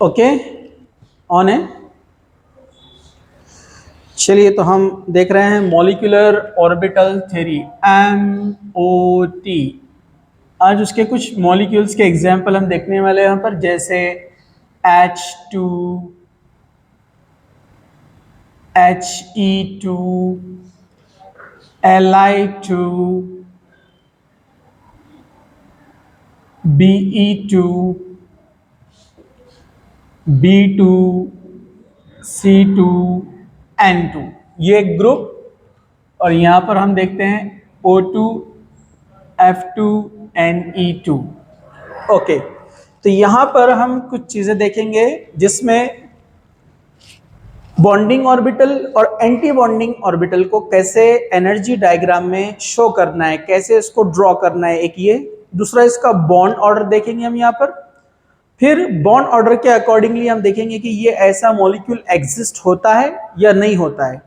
Okay, on है। चलिए, तो हम देख रहे हैं मॉलिक्यूलर ऑर्बिटल थ्योरी, MOT। आज उसके कुछ मॉलिक्यूल्स के एग्जाम्पल हम देखने वाले हैं यहाँ पर, जैसे H2, He2, Li2, Be2, B2, C2, N2, ये एक ग्रुप। और यहाँ पर हम देखते हैं O2, F2, Ne2। ओके, तो यहाँ पर हम कुछ चीजें देखेंगे जिसमें बॉन्डिंग ऑर्बिटल और एंटी बॉन्डिंग ऑर्बिटल को कैसे एनर्जी डायग्राम में शो करना है, कैसे इसको ड्रॉ करना है, एक ये। दूसरा, इसका बॉन्ड ऑर्डर देखेंगे हम यहाँ पर। फिर बॉन्ड ऑर्डर के अकॉर्डिंगली हम देखेंगे कि ये ऐसा मॉलिक्यूल एग्जिस्ट होता है या नहीं होता है।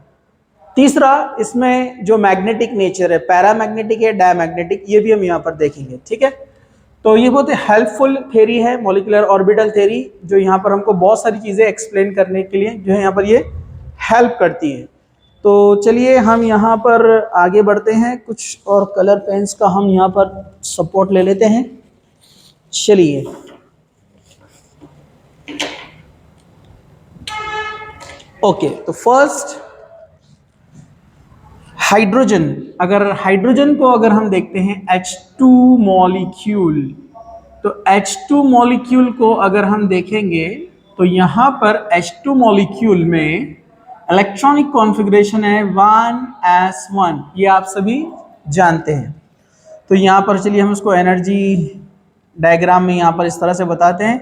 तीसरा, इसमें जो मैग्नेटिक नेचर है, पैरामैग्नेटिक है, डायमैग्नेटिक, ये भी हम यहाँ पर देखेंगे। ठीक है, तो ये बहुत हेल्पफुल थ्योरी है मॉलिक्यूलर ऑर्बिटल थ्योरी, जो यहाँ पर हमको बहुत सारी चीजें एक्सप्लेन करने के लिए जो है यहाँ पर ये हेल्प करती है। तो चलिए हम यहाँ पर आगे बढ़ते हैं। कुछ और कलर पेन्स का हम यहाँ पर सपोर्ट ले लेते हैं। चलिए, ओके, तो फर्स्ट हाइड्रोजन। अगर हाइड्रोजन को अगर हम देखते हैं H2 मॉलिक्यूल, तो H2 मॉलिक्यूल को अगर हम देखेंगे तो यहाँ पर H2 मॉलिक्यूल में इलेक्ट्रॉनिक कॉन्फ़िगरेशन है 1s1, ये आप सभी जानते हैं। तो यहाँ पर चलिए हम इसको एनर्जी डायग्राम में यहाँ पर इस तरह से बताते हैं।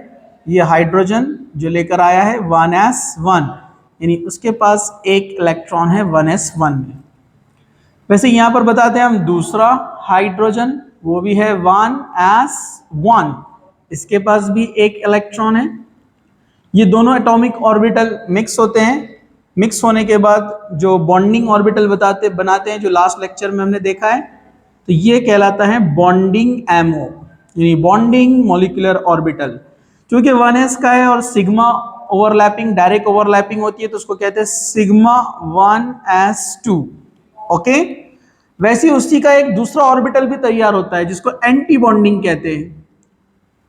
ये हाइड्रोजन जो लेकर आया है 1s1, यानी उसके पास एक इलेक्ट्रॉन है 1s1 में। वैसे यहाँ पर बताते हैं हम दूसरा हाइड्रोजन, वो भी है 1s1, इसके पास भी एक इलेक्ट्रॉन है। ये दोनों एटॉमिक ऑर्बिटल मिक्स होते हैं। मिक्स होने के बाद जो बॉन्डिंग ऑर्बिटल बनाते हैं, जो लास्ट लेक्चर में हमने देखा है, तो ये कहलाता है बॉन्डिंग MO, यानी बॉन्डिंग मॉलिक्यूलर ऑर्बिटल। क्योंकि 1s का है और सिग्मा ओवरलैपिंग, डायरेक्ट ओवरलैपिंग होती है, तो उसको कहते हैं सिग्मा 1s2। ओके, वैसे उसी का एक दूसरा ऑर्बिटल भी तैयार होता है जिसको एंटी बॉन्डिंग कहते हैं,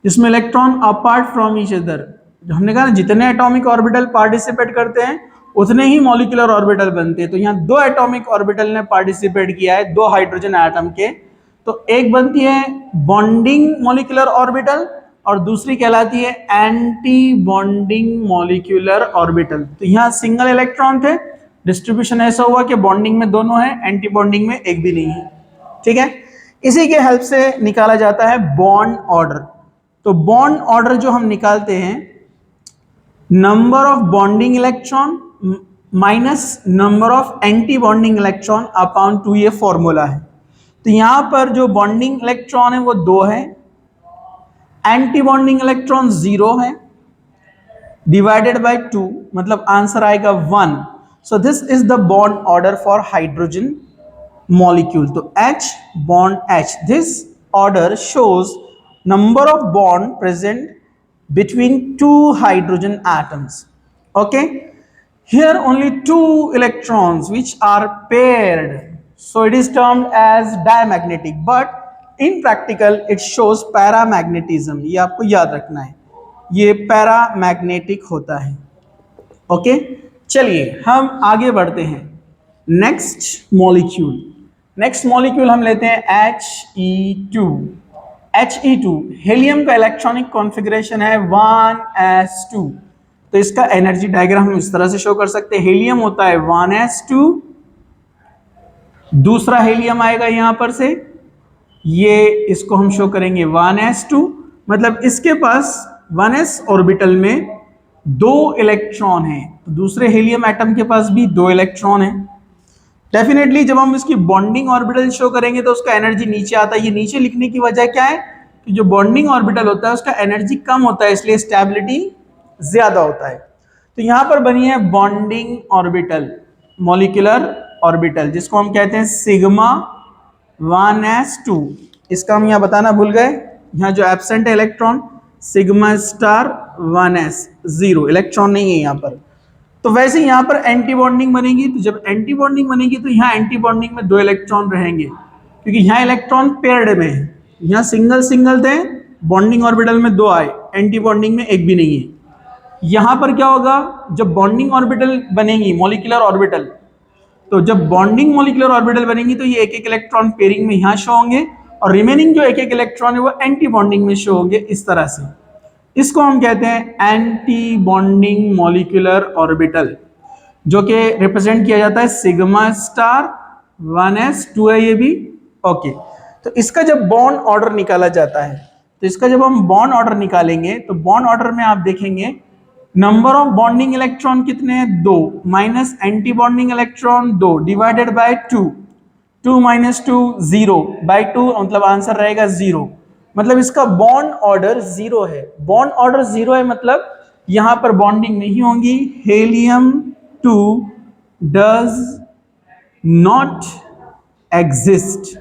जिसमें electron apart from each other. हमने कहा ना, जितने एटॉमिक ऑर्बिटल पार्टिसिपेट करते हैं उतने ही मॉलिक्यूलर ऑर्बिटल बनते हैं। तो यहाँ दो एटॉमिक ऑर्बिटल ने पार्टिसिपेट किया है, दो हाइड्रोजन एटम के। तो एक बनती है बॉन्डिंग मॉलिक्यूलर ऑर्बिटल और दूसरी कहलाती है एंटी बॉन्डिंग मॉलिक्यूलर ऑर्बिटल। तो यहाँ सिंगल इलेक्ट्रॉन थे, डिस्ट्रीब्यूशन ऐसा हुआ कि बॉन्डिंग में दोनों है, एंटी बॉन्डिंग में एक भी नहीं है। ठीक है, इसी के हेल्प से निकाला जाता है बॉन्ड ऑर्डर। तो बॉन्ड ऑर्डर जो हम निकालते हैं, number of bonding electron minus number of anti bonding electron upon 2, ये फॉर्मूला है। तो यहां पर जो बॉन्डिंग इलेक्ट्रॉन है वो 2 है, एंटी बॉन्डिंग इलेक्ट्रॉन 0 है, डिवाइडेड बाय 2, मतलब आंसर आएगा 1। So this is the bond order for hydrogen molecule. तो H bond H, this order shows number of bond present between two hydrogen atoms. Okay, here only 2 electrons which are paired, so it is termed as diamagnetic, but in practical it shows paramagnetism। ये आपको याद रखना है, ये paramagnetic होता है। Okay, चलिए हम आगे बढ़ते हैं। नेक्स्ट मॉलिक्यूल हम लेते हैं He2। He2 हीलियम का इलेक्ट्रॉनिक कॉन्फ़िगरेशन है 1s2। तो इसका एनर्जी डायग्राम हम इस तरह से शो कर सकते हैं। हीलियम होता है 1s2, दूसरा हीलियम आएगा यहां पर से, ये इसको हम शो करेंगे 1s2, मतलब इसके पास 1s ऑर्बिटल में 2 इलेक्ट्रॉन है, तो दूसरे हीलियम एटम के पास भी 2 इलेक्ट्रॉन है। डेफिनेटली जब हम इसकी बॉन्डिंग ऑर्बिटल शो करेंगे तो उसका एनर्जी नीचे आता है। ये नीचे लिखने की वजह क्या है कि जो बॉन्डिंग ऑर्बिटल होता है उसका एनर्जी कम होता है, इसलिए स्टेबिलिटी ज्यादा होता है। तो यहां पर बनी है बॉन्डिंग ऑर्बिटल, मॉलिक्यूलर ऑर्बिटल, जिसको हम कहते हैं सिग्मा 1s2। इसका हम यहाँ बताना भूल गए, यहाँ जो एब्सेंट है electron, sigma star 1s 0, electron नहीं है यहाँ पर। तो वैसे यहाँ पर एंटी बॉन्डिंग बनेगी, तो जब एंटी बॉन्डिंग बनेगी तो यहाँ एंटी बॉन्डिंग में 2 इलेक्ट्रॉन रहेंगे, क्योंकि यहाँ इलेक्ट्रॉन पेयर्ड में है, यहाँ सिंगल सिंगल थे, बॉन्डिंग ऑर्बिटल में 2 आए, एंटी बॉन्डिंग में एक भी नहीं है। यहाँ पर क्या होगा, जब बॉन्डिंग ऑर्बिटल बनेगी मॉलिक्यूलर ऑर्बिटल, तो जब बॉन्डिंग मॉलिक्यूलर ऑर्बिटल बनेगी तो ये एक एक इलेक्ट्रॉन पेयरिंग में यहाँ शो होंगे, और रिमेनिंग जो एक एक इलेक्ट्रॉन है वो एंटी बॉन्डिंग में शो होंगे इस तरह से। इसको हम कहते हैं एंटी बॉन्डिंग मॉलिक्यूलर ऑर्बिटल, जो कि रिप्रेजेंट किया जाता है सिग्मा स्टार 1s 2 है ये भी। ओके, तो इसका जब बॉन्ड ऑर्डर निकाला जाता है, तो इसका जब हम बॉन्ड ऑर्डर निकालेंगे तो बॉन्ड ऑर्डर में आप देखेंगे नंबर ऑफ बॉन्डिंग इलेक्ट्रॉन कितने हैं, 2 minus anti bonding electron 2 divided by 2, 2 minus 2 0 by 2, मतलब आंसर रहेगा 0। मतलब इसका बॉन्ड ऑर्डर 0 है। बॉन्ड ऑर्डर 0 है मतलब यहां पर बॉन्डिंग नहीं होगी। हेलियम 2 डज नॉट एग्जिस्ट,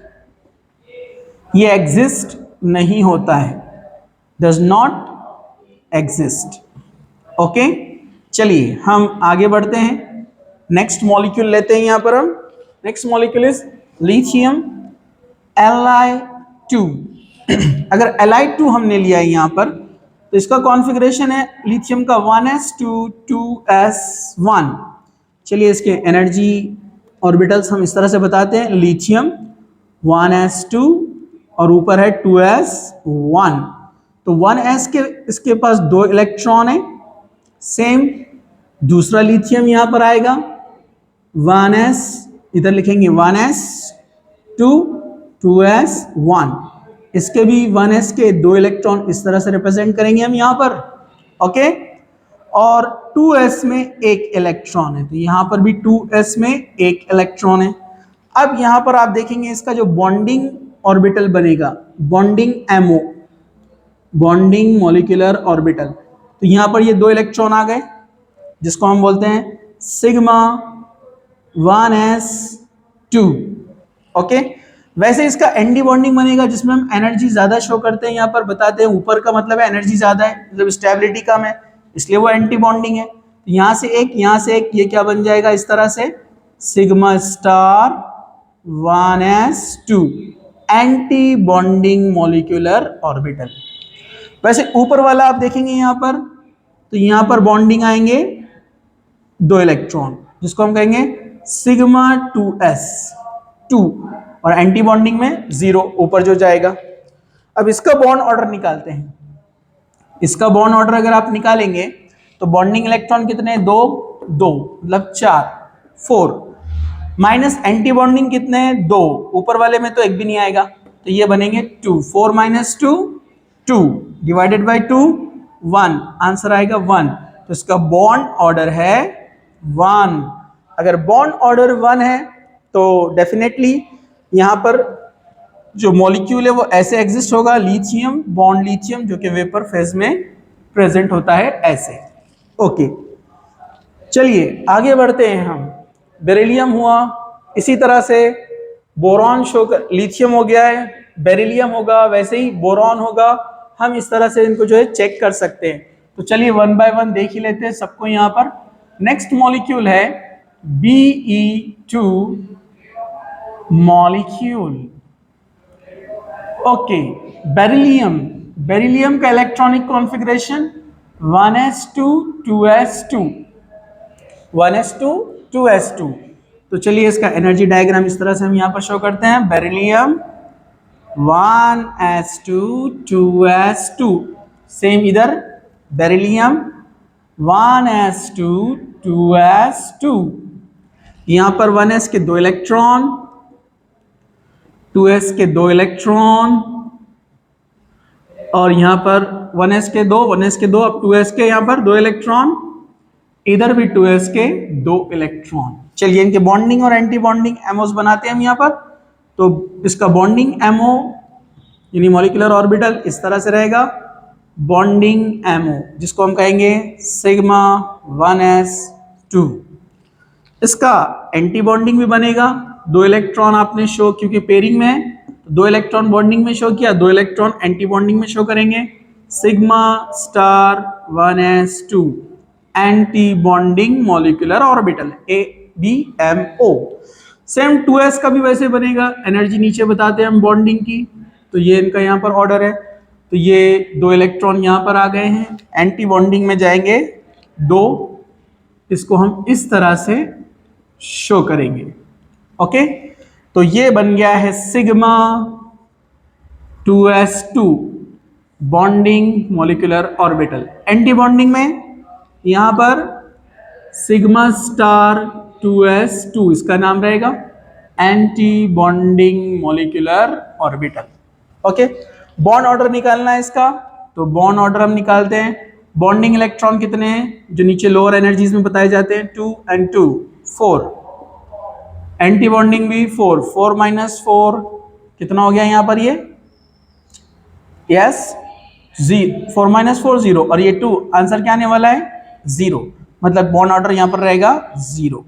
ये एग्जिस्ट नहीं होता है, डज नॉट एग्जिस्ट। ओके, चलिए हम आगे बढ़ते हैं, नेक्स्ट मॉलिक्यूल लेते हैं। यहां पर हम next molecule is lithium Li2। अगर Li2 हमने लिया है यहां पर, तो इसका कॉन्फ़िगरेशन है लिथियम का 1s2 2s1। चलिए इसके एनर्जी ऑर्बिटल्स हम इस तरह से बताते हैं, लिथियम 1s2 और ऊपर है 2s1। तो 1s के इसके पास 2 इलेक्ट्रॉन है, सेम दूसरा लिथियम यहां पर आएगा 1s, इधर लिखेंगे 1s2 2s1, इसके भी 1s के 2 इलेक्ट्रॉन इस तरह से रिप्रेजेंट करेंगे हम यहां पर। ओके, और 2s में एक इलेक्ट्रॉन है, तो यहां पर भी 2s में एक इलेक्ट्रॉन है। अब यहां पर आप देखेंगे इसका जो बॉन्डिंग ऑर्बिटल बनेगा, bonding ammo, bonding molecular orbital, तो यहां पर ये 2 इलेक्ट्रॉन आ गए, जिसको हम बोलते हैं सिग्मा 1s2। ओके, वैसे इसका एंटी बॉन्डिंग बनेगा जिसमें हम एनर्जी ज्यादा शो करते हैं, यहां पर बताते हैं ऊपर का मतलब है एनर्जी ज्यादा है, मतलब स्टेबिलिटी कम है, इसलिए वो एंटी बॉन्डिंग है। तो यहां से एक, यहां से एक, ये क्या बन जाएगा इस तरह से, sigma star 1s2 anti bonding molecular orbital. वैसे ऊपर वाला आप देखेंगे यहां पर, तो यहां पर बॉन्डिंग आएंगे 2 इलेक्ट्रॉन, जिसको हम कहेंगे सिग्मा 2s2, और एंटी बॉन्डिंग में 0 ऊपर जो जाएगा। अब इसका बॉन्ड ऑर्डर निकालते हैं। इसका बॉन्ड ऑर्डर अगर आप निकालेंगे तो बॉन्डिंग इलेक्ट्रॉन कितने, 2 2 मतलब 4 4, माइनस एंटी बॉन्डिंग कितने हैं, 2, ऊपर वाले में तो एक भी नहीं आएगा, तो ये बनेंगे 2, 4 माइनस 2 2 डिवाइडेड बाय 2 1, आंसर आएगा 1। तो इसका बॉन्ड ऑर्डर है 1। अगर बॉन्ड ऑर्डर 1 है तो डेफिनेटली यहां पर जो मॉलिक्यूल है वो ऐसे एग्जिस्ट होगा, लिथियम बॉन्ड लिथियम, जो कि वेपर फेज में प्रेजेंट होता है ऐसे। ओके, चलिए आगे बढ़ते हैं हम। बेरिलियम हुआ, इसी तरह से बोरॉन शो कर, लिथियम हो गया है, बेरिलियम होगा, वैसे ही बोरॉन होगा। हम इस तरह से इनको जो है चेक कर सकते हैं। तो चलिए 1 बाय 1 देख ही लेते हैं सबको यहाँ पर। नेक्स्ट मॉलिक्यूल है Be2 molecule. Okay, beryllium, beryllium का electronic configuration 1s2 2s2 1s2 2s2। तो चलिए इसका एनर्जी डायग्राम इस तरह से हम यहाँ पर शो करते हैं, बेरिलियम 1s2 2s2, सेम इधर बेरिलियम 1s2 2s2, यहां पर 1s के 2 इलेक्ट्रॉन, 2s के 2 इलेक्ट्रॉन, और यहां पर 1s के 2 1s के 2, अब 2s के यहां पर 2 इलेक्ट्रॉन, इधर भी 2s के 2 इलेक्ट्रॉन। चलिए इनके बॉन्डिंग और एंटी बॉन्डिंग एमओस बनाते हैं हम यहां पर। तो इसका बॉन्डिंग एमओ यानी मॉलिक्यूलर ऑर्बिटल इस तरह से रहेगा, बॉन्डिंग एमओ, जिसको हम कहेंगे सिग्मा 1s2। इसका एंटी बॉन्डिंग भी बनेगा, 2 इलेक्ट्रॉन आपने शो, क्योंकि पेयरिंग में है, 2 इलेक्ट्रॉन बॉन्डिंग में शो किया, 2 इलेक्ट्रॉन एंटी बॉन्डिंग में शो करेंगे, sigma star 1s2 anti bonding molecular orbital ABMO। Same 2s का भी वैसे बनेगा, एनर्जी नीचे बताते हैं हम बॉन्डिंग की। तो ये इनका यहाँ पर ऑर्डर है। तो ये 2 इलेक्ट्रॉन यहाँ पर आ गए हैं, एंटी बॉन्डिंग में जाएंगे 2। इसको हम इस तरह से शो करेंगे। ओके, तो ये बन गया है sigma 2s2 bonding molecular orbital. Anti bonding में यहां पर सिग्मा स्टार 2s2, इसका नाम रहेगा anti bonding molecular orbital. Okay, bond order निकालना है इसका, तो बॉन्ड ऑर्डर हम निकालते हैं। बॉन्डिंग इलेक्ट्रॉन कितने हैं जो नीचे लोअर एनर्जीज में बताए जाते हैं, 2 and 2 4। एंटी बॉन्डिंग भी 4, 4 - 4 कितना हो गया यहाँ पर ये, यस 0, 4 - 4 0, और ये 2, आंसर क्या आने वाला है 0, मतलब बॉन्ड ऑर्डर यहां पर रहेगा 0।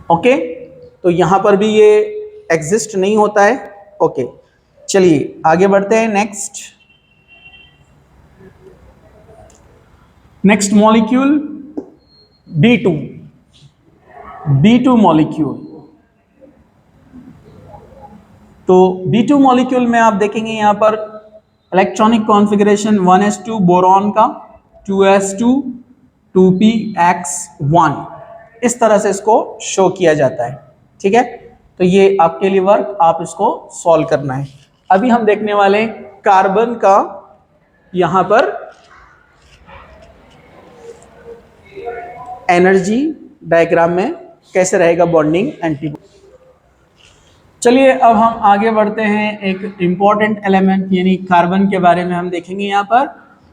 ओके, तो यहां पर भी ये एग्जिस्ट नहीं होता है। ओके, चलिए आगे बढ़ते हैं। Next molecule B2 molecule. तो B2 मॉलिक्यूल में आप देखेंगे यहां पर इलेक्ट्रॉनिक कॉन्फ़िगरेशन 1s2 बोरॉन का, 2s2 2px1, इस तरह से इसको शो किया जाता है। ठीक है, तो ये आपके लिए वर्क, आप इसको सॉल्व करना है। अभी हम देखने वाले कार्बन का, यहां पर एनर्जी डायग्राम में कैसे रहेगा बॉन्डिंग एंटी। चलिए अब हम आगे बढ़ते हैं। एक इंपॉर्टेंट एलिमेंट यानी कार्बन के बारे में हम देखेंगे यहाँ पर,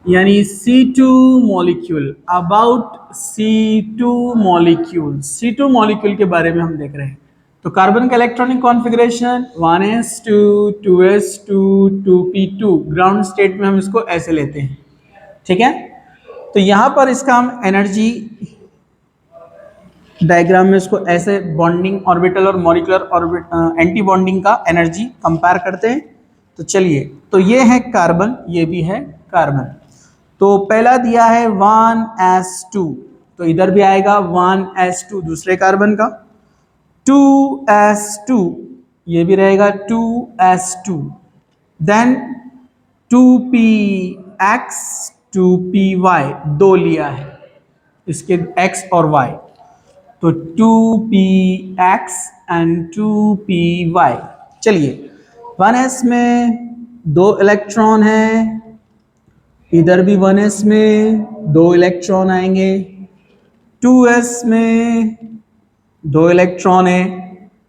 यानी C2 molecule. About C2 molecule, C2 molecule के बारे में हम देख रहे हैं। तो कार्बन का electronic configuration 1s2 2s2 2p2, ground state में हम इसको ऐसे लेते हैं। ठीक है, तो यहाँ पर इसका हम एनर्जी डायग्राम में इसको ऐसे बॉन्डिंग ऑर्बिटल और मॉलिक्यूलर एंटी बॉन्डिंग का एनर्जी कंपेयर करते हैं। तो चलिए, तो ये है कार्बन, ये भी है कार्बन। तो पहला दिया है 1s2, तो इधर भी आएगा 1s2 दूसरे कार्बन का, 2s2 ये भी रहेगा 2s2, देन 2px 2py, दो लिया है इसके x और y, तो 2px एंड 2py। चलिए, 1s में 2 इलेक्ट्रॉन है, इधर भी 1s में 2 इलेक्ट्रॉन आएंगे, 2s में 2 इलेक्ट्रॉन है,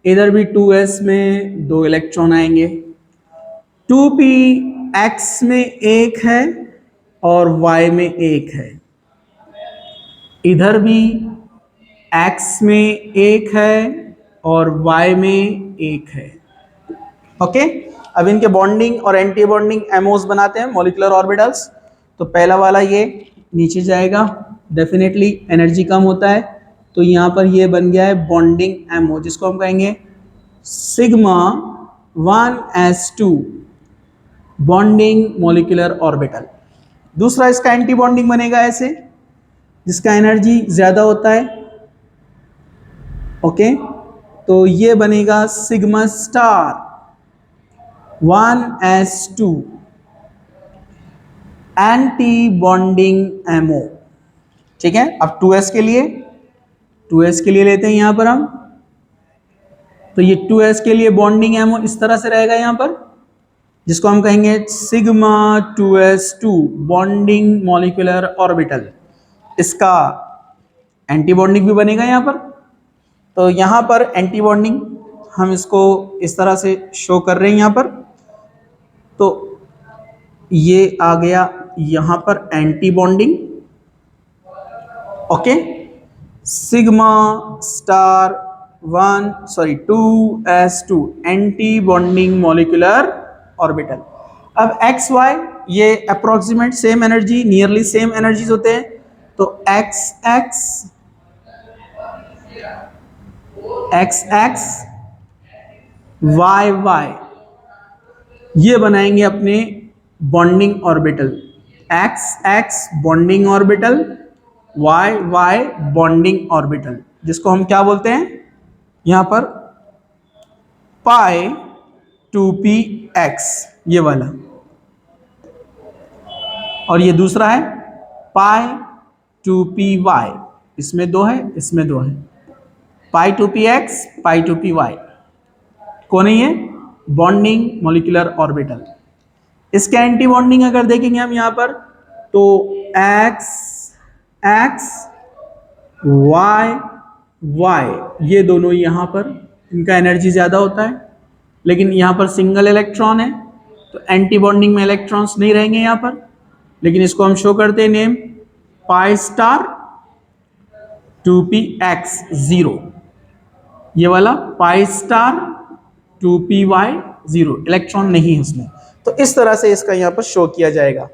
इधर भी 2s में 2 इलेक्ट्रॉन आएंगे, 2px में 1 है और y में 1 है, इधर भी x में 1 है और y में 1 है। ओके, अब इनके बॉन्डिंग और एंटी बॉन्डिंग एमओस बनाते हैं, मॉलिक्यूलर ऑर्बिटल्स। तो पहला वाला ये नीचे जाएगा, डेफिनेटली एनर्जी कम होता है, तो यहाँ पर ये बन गया है बॉन्डिंग एमओ, जिसको हम कहेंगे sigma 1s2 bonding molecular orbital. दूसरा इसका एंटी बॉन्डिंग बनेगा ऐसे, जिसका एनर्जी ज्यादा होता है। ओके, तो ये बनेगा sigma star 1s2 anti bonding ammo. ठीक है, अब 2s के लिए लेते हैं यहां पर हम, तो ये 2s के लिए बॉन्डिंग एमओ इस तरह से रहेगा यहां पर, जिसको हम कहेंगे sigma 2s2 bonding molecular orbital. इसका एंटी बॉन्डिंग भी बनेगा यहां पर। तो यहां पर एंटी बॉन्डिंग हम इसको इस तरह से शो कर रहे हैं यहां पर, तो ये आ गया यहां पर anti bonding. Okay, sigma star 2s2 anti bonding molecular orbital. अब एक्स वाई ये approximate same energy, nearly same energies होते हैं, तो एक्स एक्स वाई वाई ये बनाएंगे अपने bonding orbital, X X bonding orbital, Y Y bonding orbital, जिसको हम क्या बोलते हैं यहां पर पाई 2p x, ये वाला। और ये दूसरा है पाई 2py, इसमें दो है इसमें दो है, पाई 2px पाई 2py। कौन है ये? Bonding molecular orbital. इसके एंटी बॉन्डिंग अगर देखेंगे हम यहां पर तो x x y y, ये दोनों यहां पर इनका एनर्जी ज्यादा होता है, लेकिन यहां पर सिंगल इलेक्ट्रॉन है तो एंटी बॉन्डिंग में इलेक्ट्रॉन्स नहीं रहेंगे यहां पर, लेकिन इसको हम शो करते हैं नेम पाई स्टार 2px 0, ये वाला पाई स्टार 2py 0, इलेक्ट्रॉन नहीं है उसमें। तो इस तरह से इसका यहाँ पर शो किया जाएगा।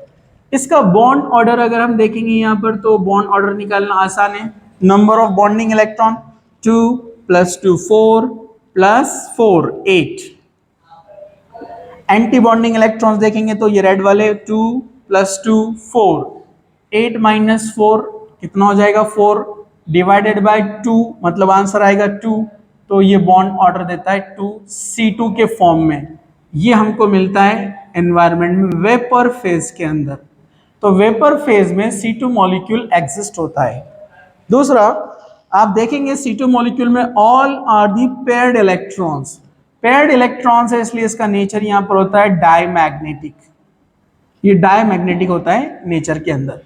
इसका बॉन्ड ऑर्डर अगर हम देखेंगे यहाँ पर तो बॉन्ड ऑर्डर निकालना आसान है। Number of bonding electron 2 + 2 4 + 4 8। Anti bonding electrons देखेंगे तो ये रेड वाले 2 + 2 4, 8 - 4 कितना हो जाएगा 4 / 2, मतलब आंसर आएगा 2। तो ये बॉन्ड ऑर्डर देता है 2c2 के फॉर्म में। ये हमको मिलता है एनवायरनमेंट में वेपर फेज के अंदर। तो वेपर फेज में C2 मॉलिक्यूल एग्जिस्ट होता है। दूसरा आप देखेंगे C2 मॉलिक्यूल में all are the paired electrons, paired electrons है इसलिए इसका नेचर यहां पर होता है डायमैग्नेटिक, ये डायमैग्नेटिक होता है नेचर के अंदर।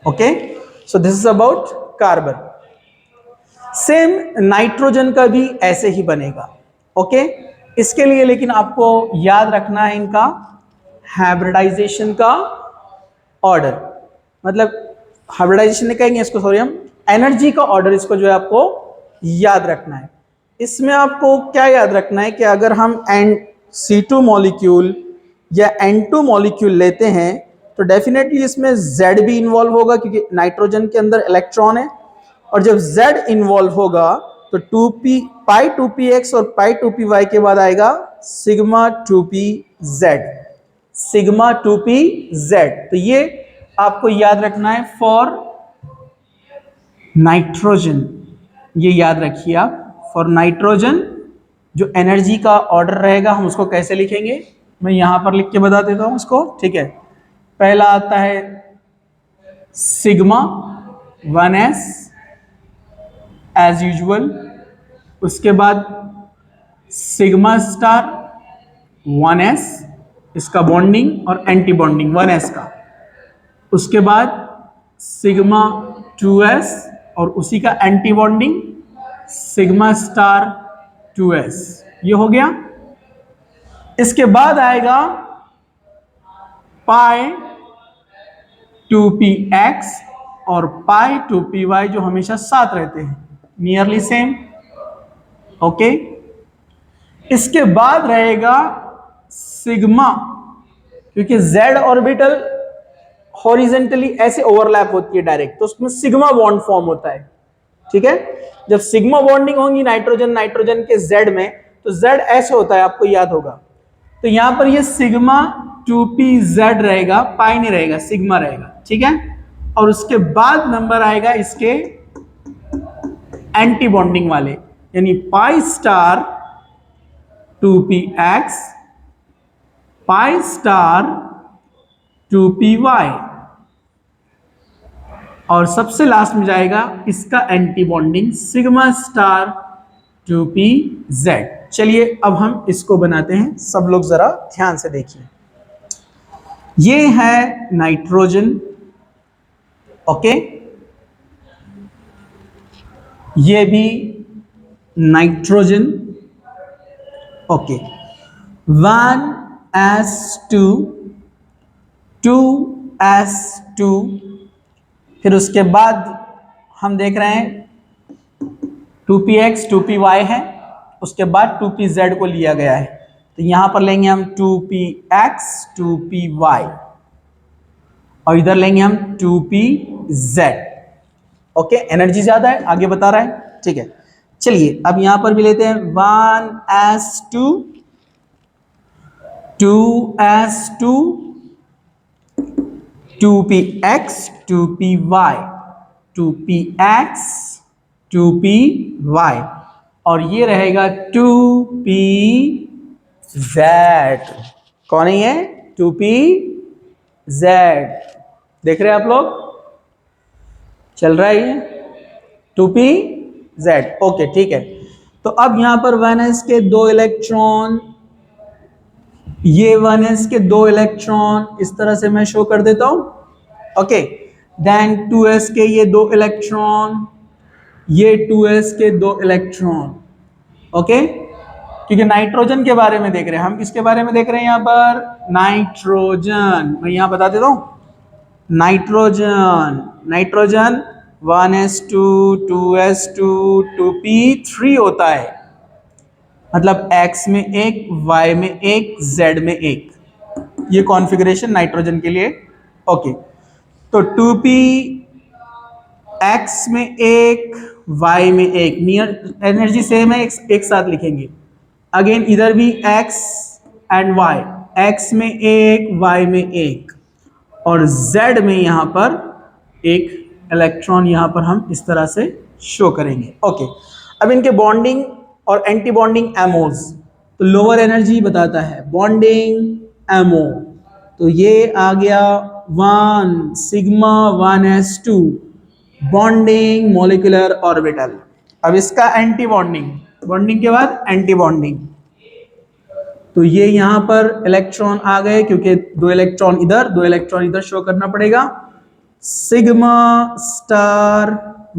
Okay, so this is about carbon. Same nitrogen का भी ऐसे ही बनेगा। ओके, इसके लिए लेकिन आपको याद रखना है इनका हाइब्रिडाइजेशन का ऑर्डर, मतलब हाइब्रिडाइजेशन नहीं कहेंगे इसको, सॉरी, हम एनर्जी का ऑर्डर, इसको जो है आपको याद रखना है। इसमें आपको क्या याद रखना है कि अगर हम C2 मॉलिक्यूल या N2 मॉलिक्यूल लेते हैं तो डेफिनेटली इसमें Z भी इन्वॉल्व होगा क्योंकि नाइट्रोजन के अंदर इलेक्ट्रॉन है, और जब Z इन्वॉल्व होगा तो 2p पाई 2px और पाई 2py के बाद आएगा सिग्मा 2pz, सिग्मा 2pz। तो ये आपको याद रखना है फॉर नाइट्रोजन, ये याद रखिए आप। फॉर नाइट्रोजन जो एनर्जी का ऑर्डर रहेगा हम उसको कैसे लिखेंगे, मैं यहां पर लिख के बता देता हूं उसको। ठीक है, पहला आता है सिग्मा 1s एज यूजुअल, उसके बाद सिग्मा स्टार 1s, इसका बॉन्डिंग और एंटी बॉन्डिंग 1s का, उसके बाद सिग्मा 2s और उसी का anti bonding sigma star 2s, ये हो गया। इसके बाद आएगा पाई 2px और पाई 2py जो हमेशा साथ रहते हैं, नियरली सेम। ओके, इसके बाद रहेगा सिग्मा, क्योंकि z ऑर्बिटल हॉरिजेंटली ऐसे ओवरलैप होती है डायरेक्ट, तो उसमें सिग्मा बॉन्ड फॉर्म होता है। ठीक है, जब सिग्मा बॉन्डिंग होगी नाइट्रोजन नाइट्रोजन के z में तो z ऐसे होता है, आपको याद होगा। तो यहां पर ये सिग्मा 2pz रहेगा, पाई नहीं रहेगा, सिग्मा रहेगा। ठीक है, और उसके बाद नंबर आएगा इसके एंटी बॉन्डिंग वाले, यानी पाई star 2px pi star 2py, और सबसे लास्ट में जाएगा इसका anti bonding sigma star 2pz। चलिए अब हम इसको बनाते हैं, सब लोग जरा ध्यान से देखिए। ये है नाइट्रोजन, ओके, ये भी नाइट्रोजन, ओके, 1s2 2s2, फिर उसके बाद हम देख रहे हैं 2px 2py है, उसके बाद 2pz को लिया गया है, तो यहां पर लेंगे हम 2px 2py और इधर लेंगे हम 2pz। ओके, एनर्जी ज्यादा है, आगे बता रहा है। ठीक है, चलिए अब यहां पर भी लेते हैं 1s2 2s2 2px 2py 2px 2py और ये रहेगा 2pz। कौन है ये 2pz? देख रहे हैं आप लोग, चल रहा है ये 2pz। ओके ठीक है। तो अब यहां पर 1s के 2 इलेक्ट्रॉन, ये 1s के 2 इलेक्ट्रॉन इस तरह से मैं शो कर देता हूं। ओके, देन 2s के ये 2 इलेक्ट्रॉन, ये 2s के 2 इलेक्ट्रॉन। ओके, क्योंकि नाइट्रोजन के बारे में देख रहे हैं हम, किसके बारे में देख रहे हैं यहां पर? नाइट्रोजन। मैं यहां बता देता हूं, nitrogen, nitrogen 1s2 2s2 2p3 होता है, मतलब x में एक, y में एक, z में एक, ये कॉन्फ़िगरेशन नाइट्रोजन के लिए। ओके, तो 2p x में एक, y में एक, नियर एनर्जी सेम है, एक साथ लिखेंगे। अगेन इधर भी x एंड y, x में एक, y में एक, और z में यहां पर एक इलेक्ट्रॉन यहां पर हम इस तरह से शो करेंगे। ओके, अब इनके बॉन्डिंग और एंटी बॉन्डिंग एमोज, तो लोअर एनर्जी बताता है बॉन्डिंग एमओ, तो ये आ गया 1 sigma 1s2 bonding molecular orbital. अब इसका एंटी बॉन्डिंग, बॉन्डिंग के बाद एंटी बॉन्डिंग, तो ये यहां पर इलेक्ट्रॉन आ गए, क्योंकि 2 इलेक्ट्रॉन इधर 2 इलेक्ट्रॉन इधर शो करना पड़ेगा। Sigma star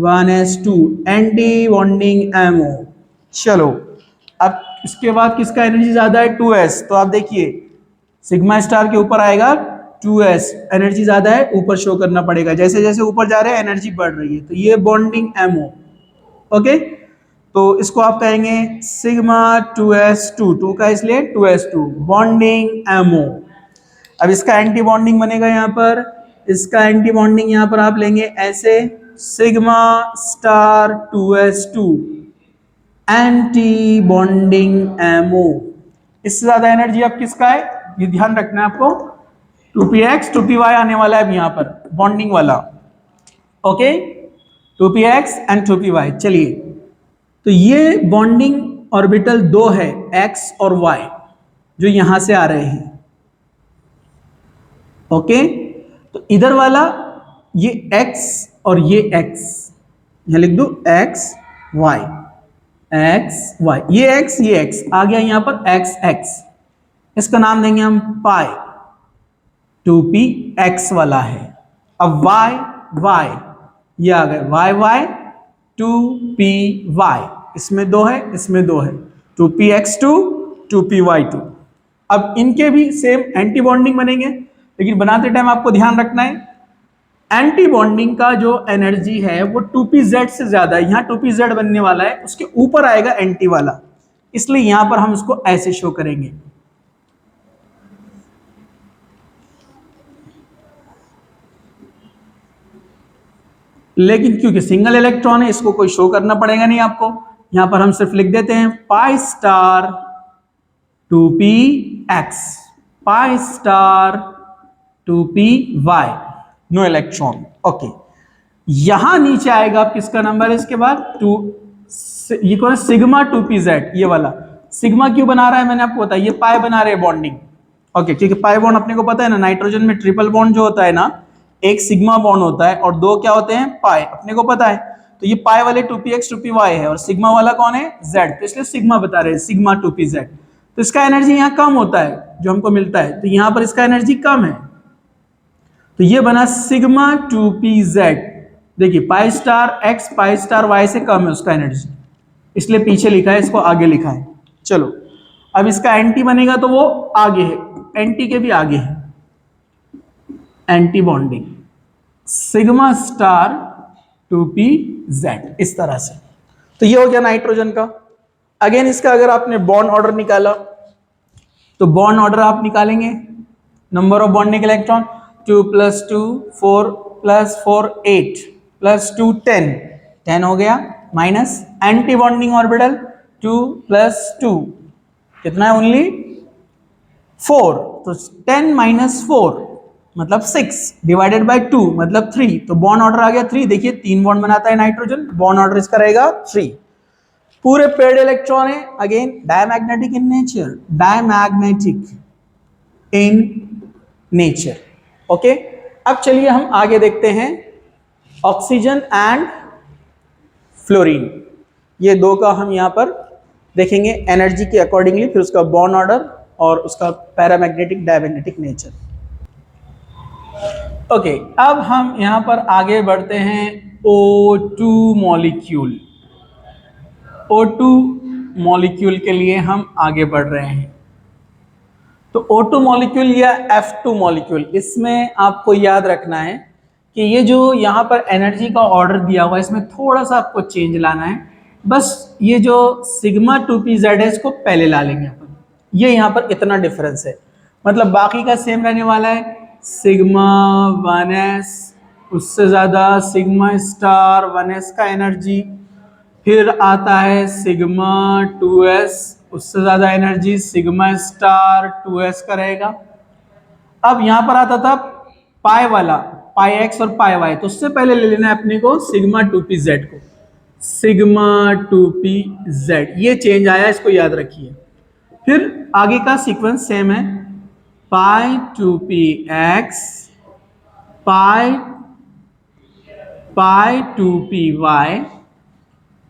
1s2 anti bonding ammo. चलो, अब इसके बाद किसका एनर्जी ज्यादा है? 2s। तो आप देखिए सिग्मा स्टार के ऊपर आएगा 2s, एनर्जी ज्यादा है, ऊपर शो करना पड़ेगा, जैसे जैसे ऊपर जा रहे हैं एनर्जी बढ़ रही है, तो ये बॉन्डिंग एमओ। ओके, तो इसको आप कहेंगे सिग्मा 2s2, 2 का इसलिए 2s2 बॉन्डिंग एमओ। अब इसका एंटी बॉन्डिंग बनेगा यहां पर, इसका एंटी बॉन्डिंग यहां पर आप लेंगे ऐसे, sigma star 2s2 anti bonding ammo. इससे ज्यादा एनर्जी अब किसका है, ये ध्यान रखना है आपको, 2px 2py आने वाला है यहां पर बॉन्डिंग वाला। Okay, 2px and 2py। चलिए, तो ये बॉन्डिंग ऑर्बिटल 2 है, x और y, जो यहां से आ रहे हैं। ओके, तो इधर वाला ये x और ये x, यहां लिख दो x y, x y, ये x आ गया यहां पर x x, इसका नाम देंगे हम पाई, 2px वाला है। अब y y, ये आ गए y y 2py, इसमें 2 है, इसमें 2 है, 2px2 2py2। अब इनके भी सेम एंटी बॉन्डिंग बनेंगे, लेकिन बनाते टाइम आपको ध्यान रखना है एंटी बॉन्डिंग का जो एनर्जी है वो 2pz से ज्यादा है, यहां 2pz बनने वाला है, उसके ऊपर आएगा एंटी वाला, इसलिए यहां पर हम इसको ऐसे शो करेंगे। लेकिन क्योंकि सिंगल इलेक्ट्रॉन है, इसको कोई शो करना पड़ेगा नहीं आपको, यहां पर हम सिर्फ लिख देते हैं pi star 2px, pi star 2py, no electron. Okay, यहां नीचे आएगा आप किसका नंबर है इसके बाद 2, ये कौन है? सिग्मा 2pz, ये वाला सिग्मा क्यों बना रहा है मैंने आपको बताया, ये पाई बना रहे हैं बॉन्डिंग। ओके, क्योंकि पाई बॉन्ड अपने को पता है ना, नाइट्रोजन में ट्रिपल बॉन्ड जो होता है ना, एक सिग्मा बॉन्ड होता है और 2 क्या होते हैं? पाई, अपने को पता है। तो ये पाई वाले 2px 2py है और सिग्मा वाला कौन है? z, तो इसलिए सिग्मा बता रहे हैं, सिग्मा 2pz। तो इसका एनर्जी यहाँ कम होता है जो हमको मिलता है, तो यहां पर इसका एनर्जी कम है, तो ये बना सिग्मा 2pz। देखिए pi star x pi star y से कम है उसका एनर्जी, इसलिए पीछे लिखा है, इसको आगे लिखा है। चलो, अब इसका एंटी बनेगा तो वो आगे है, एंटी के भी आगे है, anti bonding sigma star 2pz, इस तरह से। तो ये हो गया नाइट्रोजन का। अगेन इसका अगर आपने बॉन्ड ऑर्डर निकाला, तो बॉन्ड ऑर्डर आप निकालेंगे, नंबर ऑफ बॉन्डिंग इलेक्ट्रॉन 2 + 2 4 + 4 8 + 2 10, 10 हो गया, माइनस एंटी बॉन्डिंग ऑर्बिटल 2 + 2 कितना है? ओनली 4, तो 10 - 4 मतलब 6 डिवाइडेड बाय 2 मतलब 3, तो बॉन्ड ऑर्डर आ गया 3। देखिए 3 बॉन्ड बनाता है नाइट्रोजन, बॉन्ड ऑर्डर इसका रहेगा 3। पूरे पेड इलेक्ट्रॉन है, again diamagnetic in nature, diamagnetic in nature. Okay, अब चलिए हम आगे देखते हैं ऑक्सीजन एंड फ्लोरीन। ये दो का हम यहां पर देखेंगे एनर्जी के अकॉर्डिंगली, फिर उसका बॉन्ड ऑर्डर और उसका पैरामैग्नेटिक डायमैग्नेटिक नेचर। ओके, अब हम यहां पर आगे बढ़ते हैं O2 मॉलिक्यूल। O2 मॉलिक्यूल के लिए हम आगे बढ़ रहे हैं। तो O2 मॉलिक्यूल या F2 मॉलिक्यूल, इसमें आपको याद रखना है कि ये जो यहाँ पर एनर्जी का ऑर्डर दिया हुआ है इसमें थोड़ा सा आपको चेंज लाना है। बस ये जो सिग्मा 2pz है इसको पहले ला लेंगे अपन, ये यहाँ पर इतना डिफरेंस है। मतलब बाकी का सेम रहने वाला है, सिग्मा 1s उससे ज़्यादा सिग्मा स्टार 1s का एनर्जी, फिर आता है सिग्मा 2s उससे ज़्यादा एनर्जी सिग्मा स्टार 2s का रहेगा। अब यहां पर आता था पाई वाला, पाई एक्स और पाई वाई, तो उससे पहले ले लेना है अपने को सिग्मा 2pz को, सिग्मा 2pz। ये चेंज आया, इसको याद रखिए। फिर आगे का सीक्वेंस सेम है, पाई 2px, पाई 2py,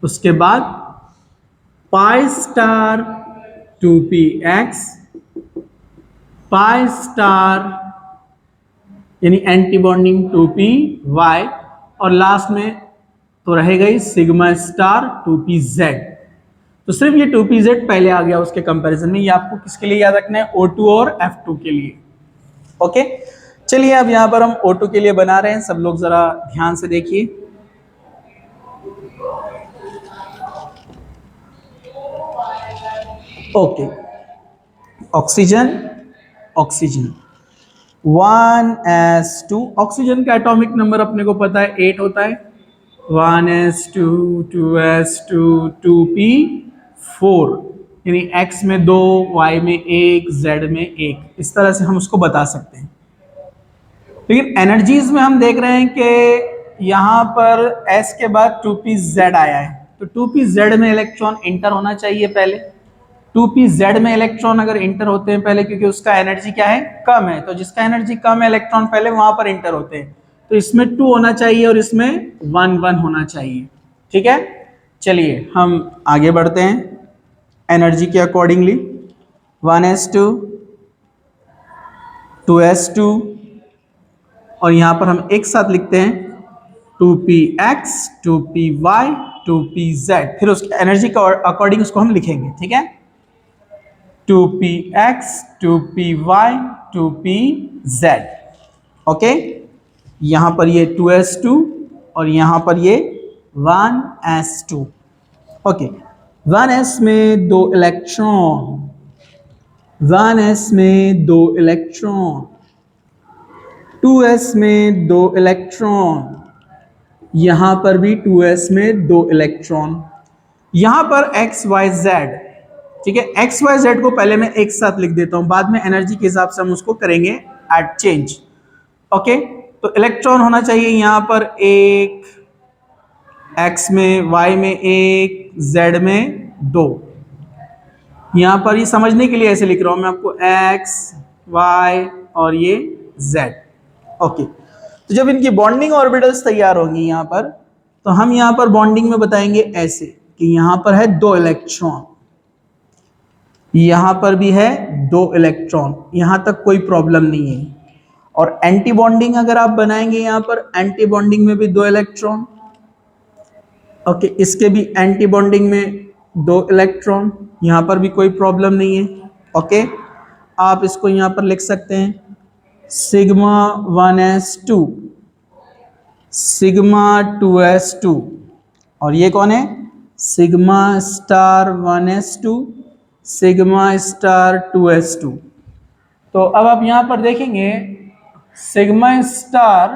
उसके बाद पाई स्टार 2px, पाई स्टार यानी एंटी बॉन्डिंग 2py, और लास्ट में तो रहेगा ही सिग्मा स्टार 2pz। तो सिर्फ ये 2pz पहले आ गया उसके कंपैरिजन में। ये आपको किसके लिए याद रखना है? O2 और F2 के लिए। ओके, चलिए अब यहां पर हम O2 के लिए बना रहे हैं, सब लोग जरा ध्यान से देखिए। Okay, oxygen, oxygen 1s2, oxygen का एटॉमिक नंबर अपने को पता है 8 होता है, 1s2, 2s2, 2p4, यानी x में 2, y में 1, z में 1, इस तरह से हम उसको बता सकते हैं। लेकिन एनर्जीज में हम देख रहे हैं कि यहाँ पर s के बाद 2pz आया है, तो 2pz में इलेक्ट्रॉन इंटर होना चाहिए पहले। 2pz में इलेक्ट्रॉन अगर इंटर होते हैं पहले, क्योंकि उसका एनर्जी क्या है? कम है, तो जिसका एनर्जी कम है इलेक्ट्रॉन पहले वहां पर इंटर होते हैं, तो इसमें 2 होना चाहिए और इसमें 1 1 होना चाहिए। ठीक है, चलिए हम आगे बढ़ते हैं एनर्जी के अकॉर्डिंगली। 1s2, 2s2, और यहां पर हम एक साथ लिखते हैं 2px, 2py, 2pz, फिर उसकी एनर्जी के अकॉर्डिंग उसको हम लिखेंगे। ठीक है, 2px, 2py, 2pz। ओके, यहां पर ये 2s2 और यहां पर ये 1s2। ओके, 1s में 2 इलेक्ट्रॉन, 1s में 2 इलेक्ट्रॉन, 2s में 2 इलेक्ट्रॉन, यहां पर भी 2s में 2 इलेक्ट्रॉन, यहां पर x y z। ठीक है, एक्स वाई जेड को पहले मैं एक साथ लिख देता हूं, बाद में एनर्जी के हिसाब से हम उसको करेंगे एड चेंज। ओके, तो इलेक्ट्रॉन होना चाहिए यहां पर 1, एक्स में, वाई में 1, जेड में 2। यहां पर ये समझने के लिए ऐसे लिख रहा हूं मैं आपको, एक्स, वाई और ये जेड। ओके, तो जब इनकी बॉन्डिंग ऑर्बिटल्स तैयार होंगी यहां पर, तो हम यहां पर बॉन्डिंग में बताएंगे ऐसे कि यहां पर है 2 इलेक्ट्रॉन, यहां पर भी है 2 इलेक्ट्रॉन, यहां तक कोई प्रॉब्लम नहीं है। और एंटी बॉन्डिंग अगर आप बनाएंगे यहां पर, एंटी बॉन्डिंग में भी 2 इलेक्ट्रॉन। ओके, इसके भी एंटी बॉन्डिंग में 2 इलेक्ट्रॉन, यहां पर भी कोई प्रॉब्लम नहीं है। ओके, आप इसको यहां पर लिख सकते हैं सिग्मा 1s2, सिग्मा 2s2, और ये कौन है? Sigma star 1s2, sigma star 2s2। तो अब आप यहां पर देखेंगे सिग्मा स्टार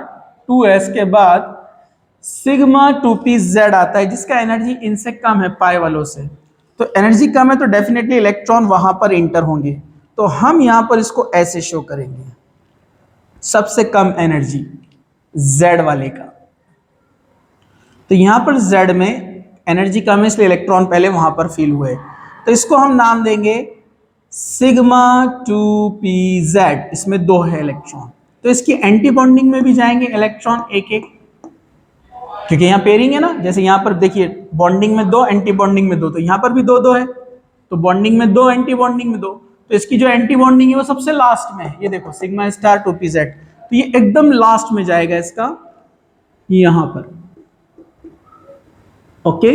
2s के बाद सिग्मा 2pz आता है, जिसका एनर्जी इनसे कम है पाई वालों से। तो एनर्जी कम है तो डेफिनेटली इलेक्ट्रॉन वहां पर इंटर होंगे, तो हम यहां पर इसको ऐसे शो करेंगे। सबसे कम एनर्जी Z वाले का। तो यहां पर Z में एनर्जी कम है इसलिए इलेक्ट्रॉन पहले वहां पर फील हुए, तो इसको हम नाम देंगे सिग्मा 2pz। इसमें 2 है इलेक्ट्रॉन, तो इसकी एंटी बॉन्डिंग में भी जाएंगे इलेक्ट्रॉन एक एक, क्योंकि यहाँ पेयरिंग है ना। जैसे यहाँ पर देखिए बॉन्डिंग में 2, एंटी बॉन्डिंग में 2, तो यहाँ पर भी 2 है, तो बॉन्डिंग में 2, एंटी बॉन्डिंग में 2, तो इसकी जो एंटी बॉन्डिंग है वो सबसे लास्ट में है। ये देखो सिग्मा स्टार 2pz, तो ये एकदम लास्ट में जाएगा इसका यहां पर। ओके,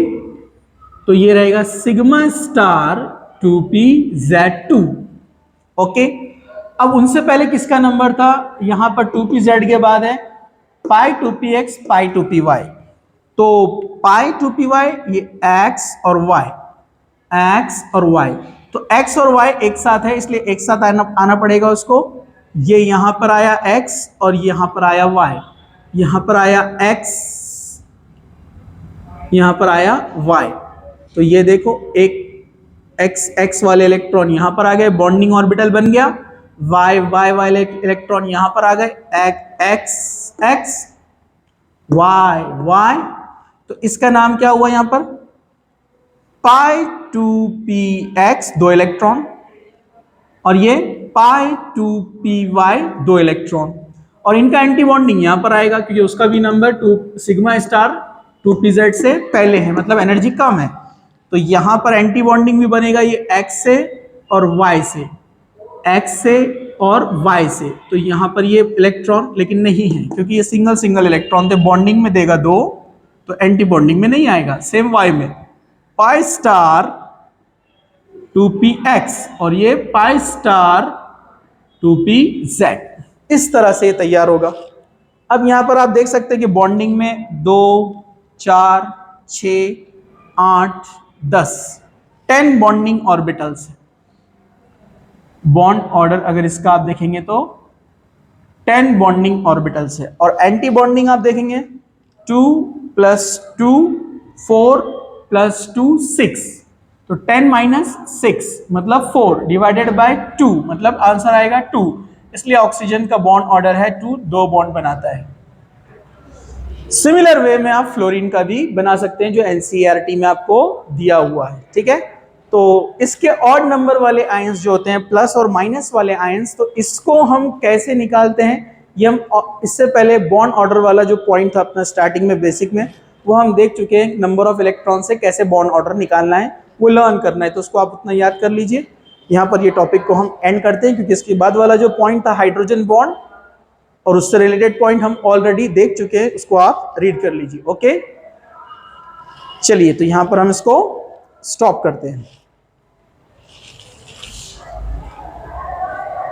तो ये रहेगा सिग्मा स्टार 2pz2। ओके, अब उनसे पहले किसका नंबर था, यहां पर 2pz के बाद है पाई 2px पाई 2py। तो पाई 2py ये x और y, x और y, तो x और y एक साथ है इसलिए एक साथ आना पड़ेगा उसको। ये यहां पर आया x और यहां पर आया y, यहां पर आया x, यहां पर आया y। तो ये देखो एक x वाले इलेक्ट्रॉन यहां पर आ गए, बॉन्डिंग ऑर्बिटल बन गया। y वाले इलेक्ट्रॉन यहां पर आ गए, x y। तो इसका नाम क्या हुआ यहां पर, पाई 2px 2 इलेक्ट्रॉन, और ये पाई 2py 2 इलेक्ट्रॉन, और इनका एंटी बॉन्डिंग यहां पर आएगा क्योंकि उसका भी नंबर 2 सिग्मा स्टार 2pz से पहले है, मतलब एनर्जी कम है। तो यहां पर एंटी बॉन्डिंग भी बनेगा ये x से और y से, x से और y से। तो यहां पर ये इलेक्ट्रॉन लेकिन नहीं है क्योंकि ये सिंगल सिंगल इलेक्ट्रॉन थे, बॉन्डिंग में देगा 2 तो एंटी बॉन्डिंग में नहीं आएगा। सेम y में पाई स्टार 2px और ये पाई स्टार 2pz, इस तरह से तैयार होगा। अब यहां पर आप देख सकते हैं कि बॉन्डिंग में 2 4 6 8 10 बॉन्डिंग ऑर्बिटल्स है। बॉन्ड ऑर्डर अगर इसका आप देखेंगे तो 10 बॉन्डिंग ऑर्बिटल्स है, और एंटी बॉन्डिंग आप देखेंगे 2 + 2 4 + 2 6, तो 10 - 6 मतलब 4 / 2 मतलब आंसर आएगा 2। इसलिए ऑक्सीजन का बॉन्ड ऑर्डर है 2, 2 बॉन्ड बनाता है। सिमिलर वे में आप फ्लोरीन का भी बना सकते हैं जो एनसीईआरटी में आपको दिया हुआ है, ठीक है। तो इसके ऑड नंबर वाले आयंस जो होते हैं, प्लस और माइनस वाले आयंस, तो इसको हम कैसे निकालते हैं ये हम इससे पहले बॉन्ड ऑर्डर वाला जो पॉइंट था अपना स्टार्टिंग में बेसिक में, वो हम देख चुके हैं। नंबर ऑफ इलेक्ट्रॉन से कैसे बॉन्ड ऑर्डर निकालना है वो लर्न करना है, तो उसको आप उतना याद कर लीजिए। यहाँ पर ये टॉपिक को हम एंड करते हैं क्योंकि इसके बाद वाला जो पॉइंट था हाइड्रोजन बॉन्ड और उससे रिलेटेड पॉइंट हम ऑलरेडी देख चुके हैं, उसको आप रीड कर लीजिए। ओके, चलिए तो यहां पर हम इसको स्टॉप करते हैं।